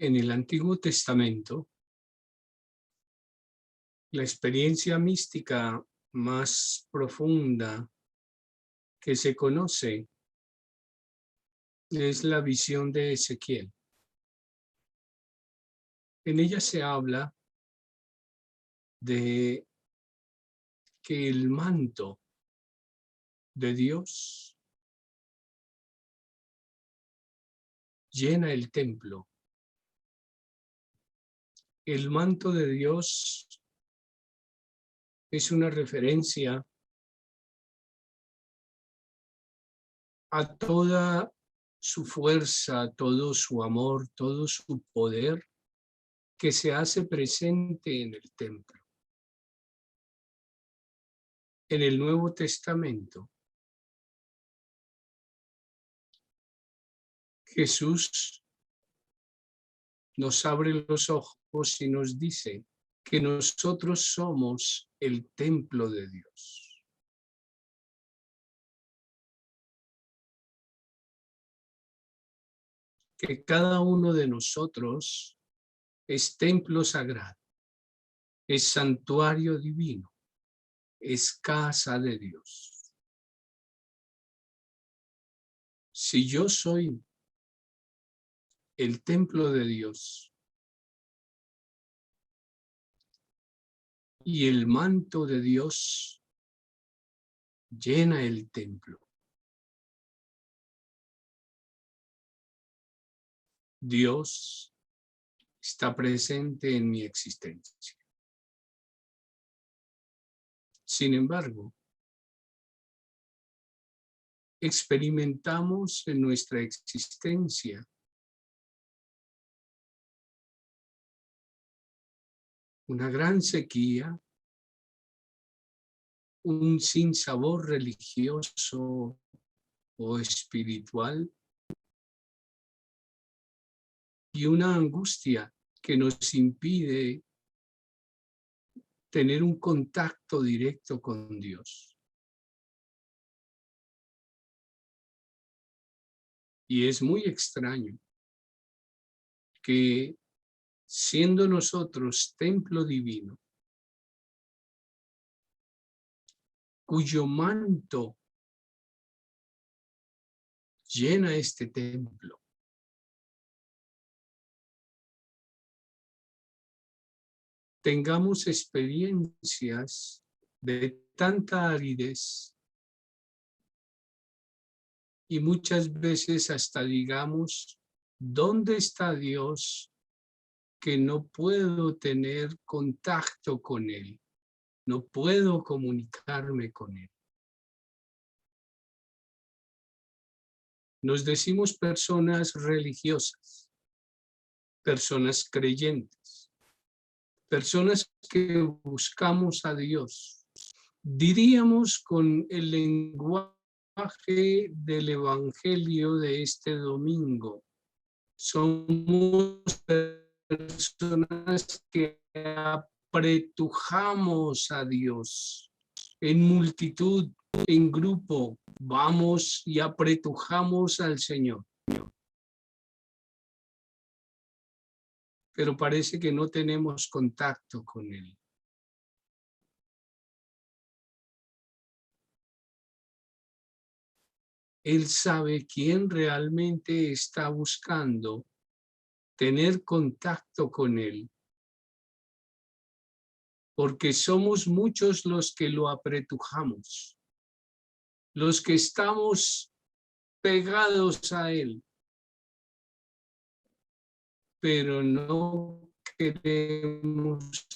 En el Antiguo Testamento, la experiencia mística más profunda que se conoce es la visión de Ezequiel. En ella se habla de que el manto de Dios llena el templo. El manto de Dios es una referencia a toda su fuerza, todo su amor, todo su poder que se hace presente en el templo. En el Nuevo Testamento, Jesús nos abre los ojos y nos dice que nosotros somos el templo de Dios. Que cada uno de nosotros es templo sagrado, es santuario divino, es casa de Dios. Si yo soy el templo de Dios y el manto de Dios llena el templo, Dios está presente en mi existencia. Sin embargo, experimentamos en nuestra existencia una gran sequía, un sinsabor religioso o espiritual y una angustia que nos impide tener un contacto directo con Dios. Y es muy extraño que, siendo nosotros templo divino, cuyo manto llena este templo, tengamos experiencias de tanta aridez y muchas veces hasta digamos, ¿dónde está Dios que no puedo tener contacto con Él? No puedo comunicarme con Él. Nos decimos personas religiosas, personas creyentes, personas que buscamos a Dios. Diríamos con el lenguaje del Evangelio de este domingo, somos personas que apretujamos a Dios en multitud, en grupo, vamos y apretujamos al Señor. Pero parece que no tenemos contacto con Él. Él sabe quién realmente está buscando tener contacto con Él, porque somos muchos los que lo apretujamos, los que estamos pegados a Él, pero no queremos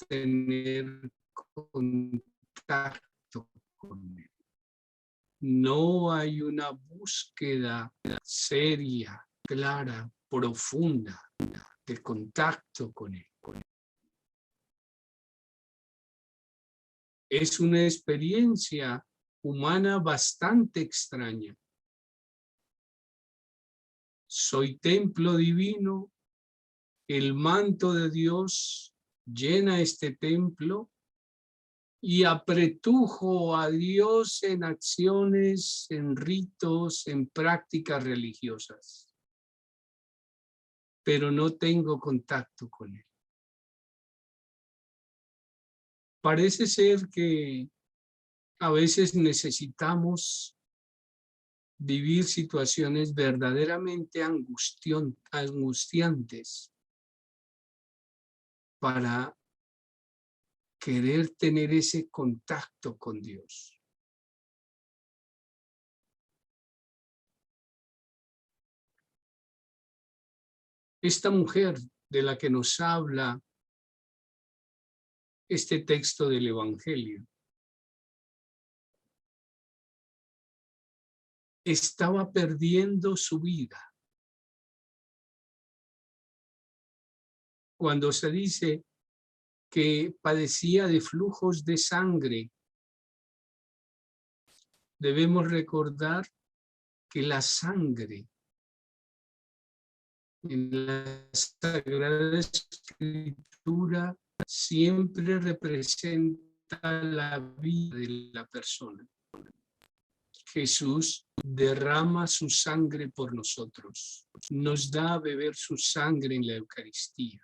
tener contacto con Él. No hay una búsqueda seria, clara, profunda de contacto con Él. Es una experiencia humana bastante extraña. Soy templo divino, el manto de Dios llena este templo y apretujo a Dios en acciones, en ritos, en prácticas religiosas. pero no tengo contacto con él. Parece ser que a veces necesitamos vivir situaciones verdaderamente angustiantes para querer tener ese contacto con Dios. Esta mujer de la que nos habla este texto del Evangelio estaba perdiendo su vida. Cuando se dice que padecía de flujos de sangre, debemos recordar que la sangre en la Sagrada Escritura siempre representa la vida de la persona. Jesús derrama su sangre por nosotros, nos da a beber su sangre en la Eucaristía.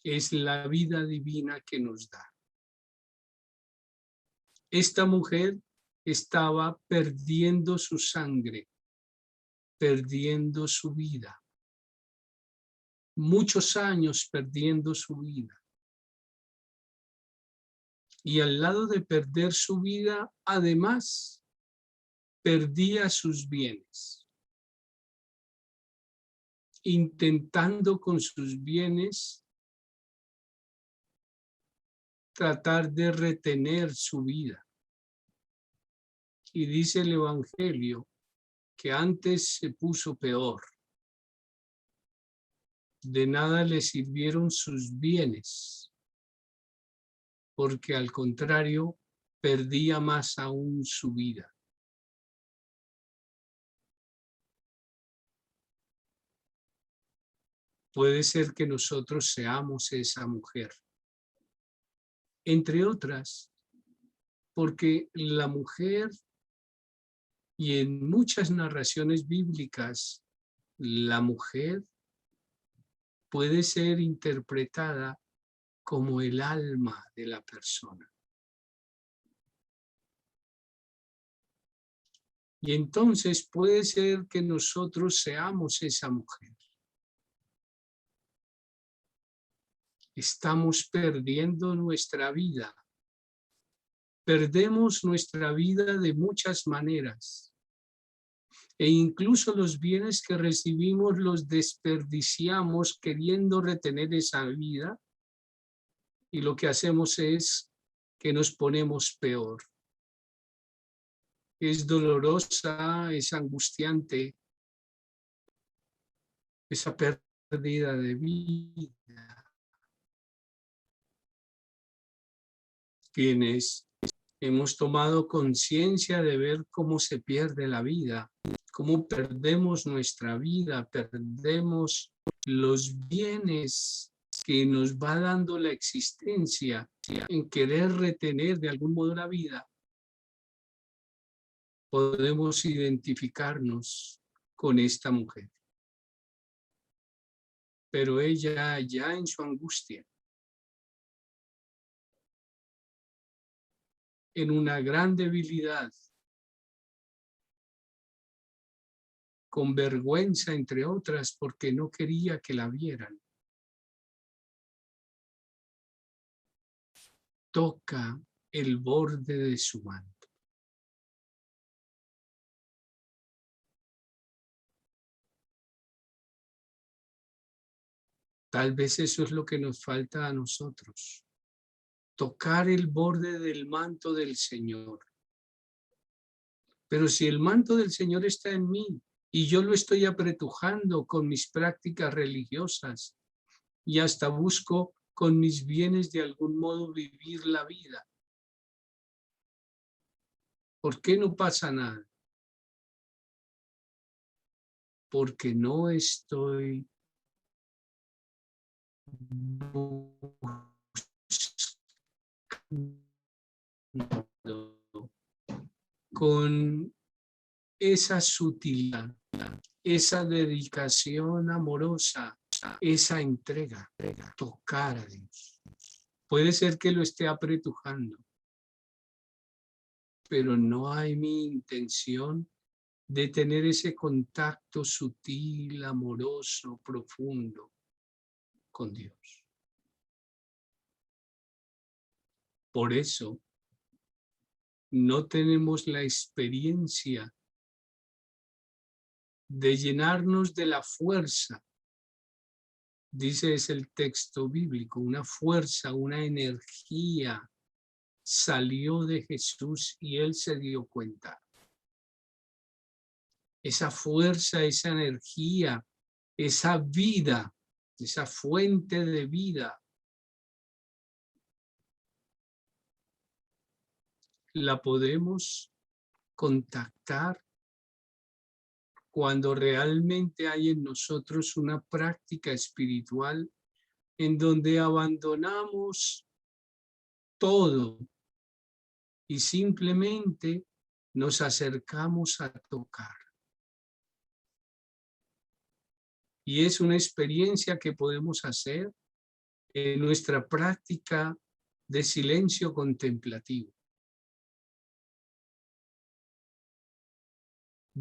Es la vida divina que nos da. Esta mujer estaba perdiendo su sangre, perdiendo su vida. Muchos años perdiendo su vida. Y al lado de perder su vida, además, perdía sus bienes. Intentando con sus bienes tratar de retener su vida. Y dice el Evangelio que antes se puso peor. De nada le sirvieron sus bienes, porque al contrario, perdía más aún su vida. Puede ser que nosotros seamos esa mujer. Entre otras, porque la mujer, y en muchas narraciones bíblicas, la mujer puede ser interpretada como el alma de la persona. Y entonces puede ser que nosotros seamos esa mujer. Estamos perdiendo nuestra vida. Perdemos nuestra vida de muchas maneras. E incluso los bienes que recibimos los desperdiciamos queriendo retener esa vida. Y lo que hacemos es que nos ponemos peor. Es dolorosa, es angustiante esa pérdida de vida. Quienes hemos tomado conciencia de ver cómo se pierde la vida, cómo perdemos nuestra vida, perdemos los bienes que nos va dando la existencia en querer retener de algún modo la vida, podemos identificarnos con esta mujer. Pero ella ya en su angustia, en una gran debilidad, con vergüenza entre otras porque no quería que la vieran, toca el borde de su manto. Tal vez eso es lo que nos falta a nosotros, tocar el borde del manto del Señor. Pero si el manto del Señor está en mí y yo lo estoy apretujando con mis prácticas religiosas y hasta busco con mis bienes de algún modo vivir la vida, ¿por qué no pasa nada? Porque no estoy con esa sutilidad esa dedicación amorosa, esa entrega, tocar a Dios. Puede ser que lo esté apretujando, pero no hay mi intención de tener ese contacto sutil, amoroso, profundo con Dios. Por eso no tenemos la experiencia de llenarnos de la fuerza, dice es el texto bíblico, una fuerza, una energía salió de Jesús y él se dio cuenta. Esa fuerza, esa energía, esa vida, esa fuente de vida, la podemos contactar cuando realmente hay en nosotros una práctica espiritual en donde abandonamos todo y simplemente nos acercamos a tocar. Y es una experiencia que podemos hacer en nuestra práctica de silencio contemplativo.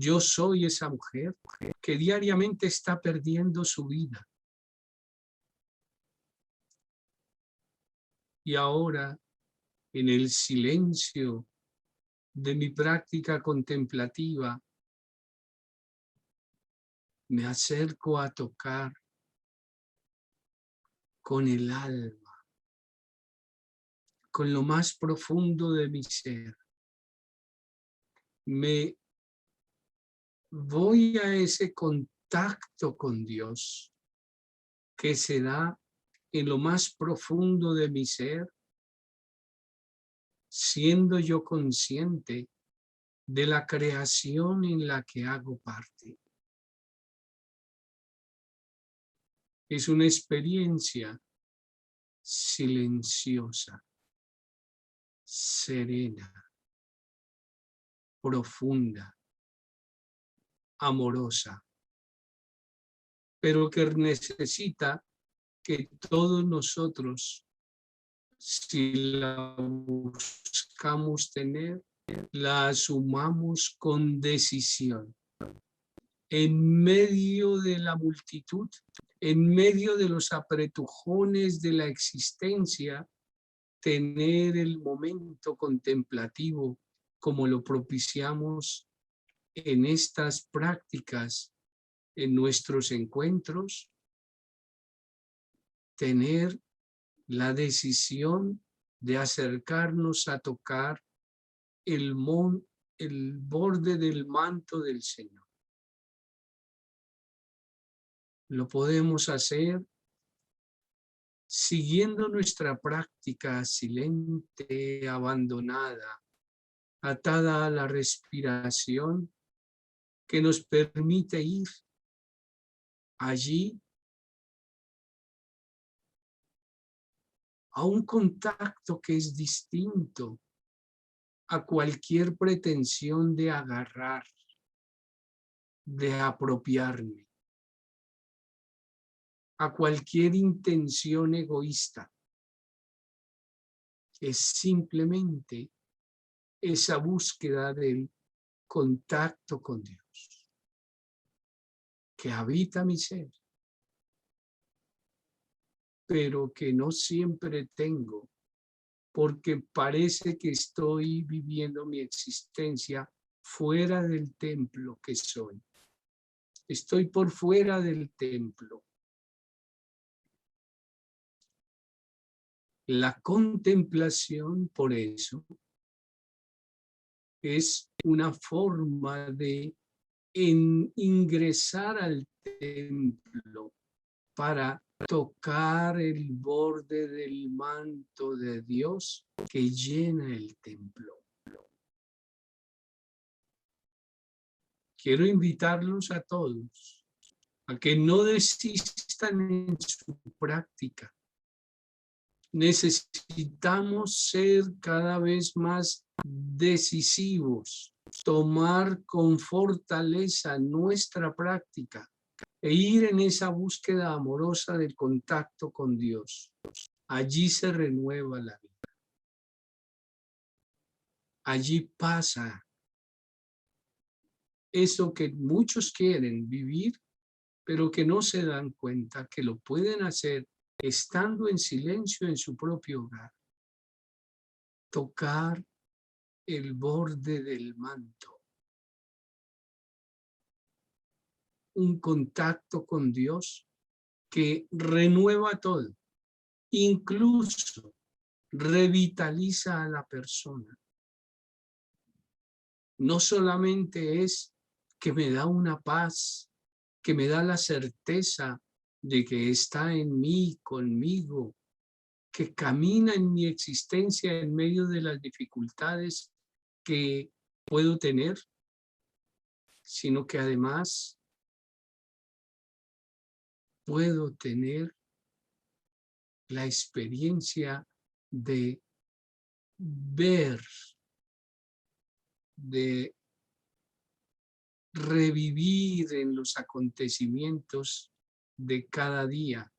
Yo soy esa mujer que diariamente está perdiendo su vida. Y ahora, en el silencio de mi práctica contemplativa, me acerco a tocar con el alma, con lo más profundo de mi ser. Me voy a ese contacto con Dios que se da en lo más profundo de mi ser, siendo yo consciente de la creación en la que hago parte. Es una experiencia silenciosa, serena, profunda, amorosa, pero que necesita que todos nosotros, si la buscamos tener, la asumamos con decisión. En medio de la multitud, en medio de los apretujones de la existencia, tener el momento contemplativo como lo propiciamos en estas prácticas, en nuestros encuentros, tener la decisión de acercarnos a tocar el borde del manto del Señor. Lo podemos hacer siguiendo nuestra práctica silente, abandonada, atada a la respiración que nos permite ir allí a un contacto que es distinto a cualquier pretensión de agarrar, de apropiarme, a cualquier intención egoísta. Es simplemente esa búsqueda del contacto con Dios, que habita mi ser, pero que no siempre tengo, porque parece que estoy viviendo mi existencia fuera del templo que soy. Estoy por fuera del templo. La contemplación, por eso, es una forma de ingresar al templo para tocar el borde del manto de Dios que llena el templo. Quiero invitarlos a todos a que no desistan en su práctica, Necesitamos ser cada vez más decisivos, tomar con fortaleza nuestra práctica e ir en esa búsqueda amorosa del contacto con Dios. Allí se renueva la vida. Allí pasa eso que muchos quieren vivir, pero que no se dan cuenta que lo pueden hacer estando en silencio en su propio hogar. Tocar el borde del manto. Un contacto con Dios que renueva todo, incluso revitaliza a la persona. No solamente es que me da una paz, que me da la certeza de que está en mí, conmigo, que camina en mi existencia en medio de las dificultades que puedo tener, sino que además puedo tener la experiencia de ver, de revivir en los acontecimientos de cada día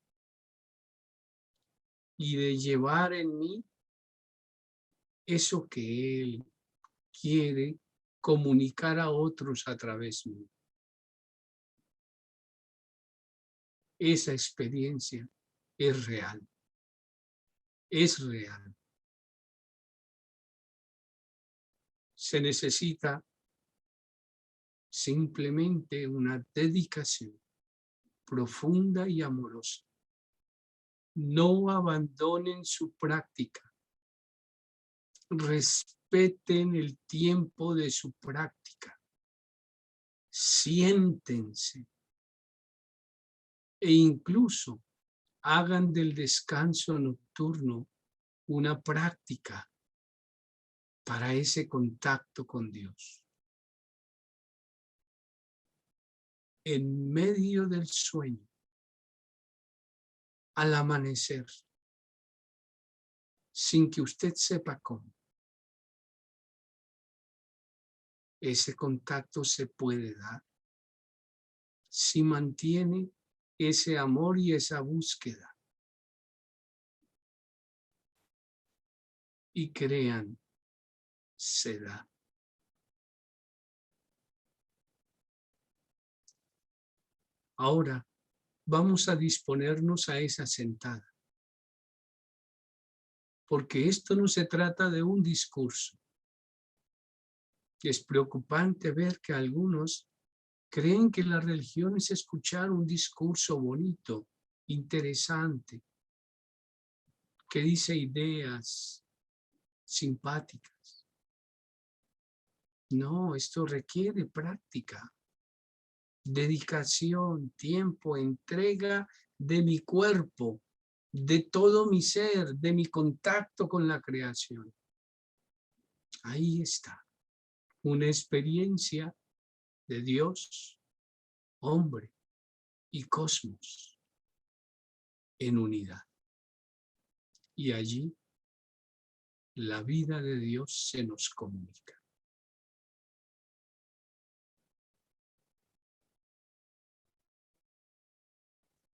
y de llevar en mí eso que Él quiere comunicar a otros a través mío. Esa experiencia es real, es real. Se necesita simplemente una dedicación profunda y amorosa. No abandonen su práctica. Respeten el tiempo de su práctica. Siéntense e incluso hagan del descanso nocturno una práctica para ese contacto con Dios. En medio del sueño, al amanecer, sin que usted sepa cómo, ese contacto se puede dar si mantiene ese amor y esa búsqueda. Y crean, se da. Ahora vamos a disponernos a esa sentada, porque esto no se trata de un discurso. Es preocupante ver que algunos creen que la religión es escuchar un discurso bonito, interesante, que dice ideas simpáticas. No, esto requiere práctica, dedicación, tiempo, entrega de mi cuerpo, de todo mi ser, de mi contacto con la creación. Ahí está, una experiencia de Dios, hombre y cosmos en unidad. Y allí la vida de Dios se nos comunica.